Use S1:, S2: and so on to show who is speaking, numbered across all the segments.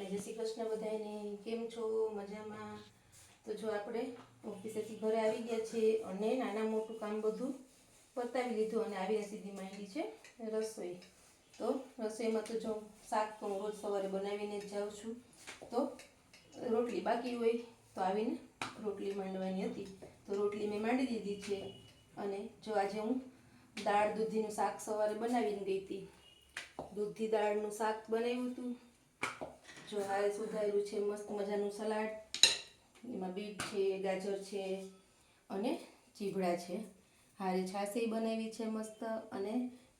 S1: જય શ્રી કૃષ્ણ બધાને. કેમ છો? મજામાં? તો જો આપણે ઓફિસેથી ઘરે આવી ગયા છીએ અને નાના મોટું કામ બધું પતાવી લીધું અને આવીને સીધી માંડી છે રસોઈ. તો રસોઈમાં તો જો શાક તો હું રોજ સવારે બનાવીને જ જાઉં છું. તો રોટલી બાકી હોય તો આવીને રોટલી માંડવાની હતી, તો રોટલી મેં માંડી દીધી છે. અને જો આજે હું દાળ દૂધીનું શાક સવારે બનાવીને ગઈ હતી. દૂધી દાળનું શાક બનાવ્યું હતું. જો હારે સુધાર્યું છે મસ્ત મજાનું સલાડ, એમાં બીટ છે, ગાજર છે અને ચીભડા છે. હારે છાસી બનાવી છે મસ્ત. અને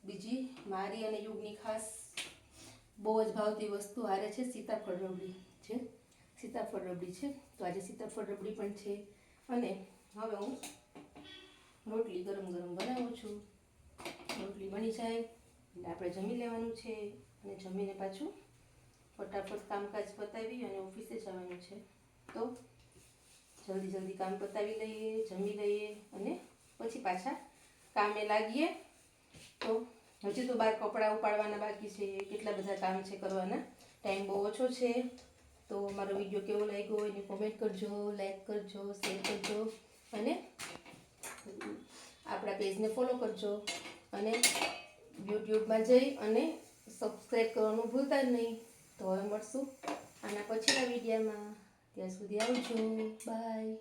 S1: બીજી મારી અને યુગની ખાસ બહુ જ ભાવતી વસ્તુ હારે છે સીતાફળ રબડી છે. સીતાફળ રબડી છે, તો આજે સીતાફળ રબડી પણ છે. અને હવે હું રોટલી ગરમ ગરમ બનાવું છું. રોટલી બની જાય એટલે આપણે જમી લેવાનું છે અને જમીને પાછું ફટાફટ કામકાજ પતાવી અને ઓફિસે જવાનું છે. તો જલ્દી જલ્દી કામ પતાવી લઈએ, જમી લઈએ અને પછી પાછા કામે લાગીએ. તો હજી તો બહાર કપડાં ઉપાડવાના બાકી છે, કેટલા બધા કામ છે કરવાના, ટાઈમ બહુ ઓછો છે. તો મારો વિડીયો કેવો લાગ્યો એની કોમેન્ટ કરજો, લાઈક કરજો, શેર કરજો અને આપણા પેજને ફોલો કરજો. અને યુટ્યુબમાં જઈ અને સબસ્ક્રાઈબ કરવાનું ભૂલતા જ નહીં. તો હવે મળશું આના પછીના વિડીયોમાં. ત્યાં સુધી આવજો, બાય.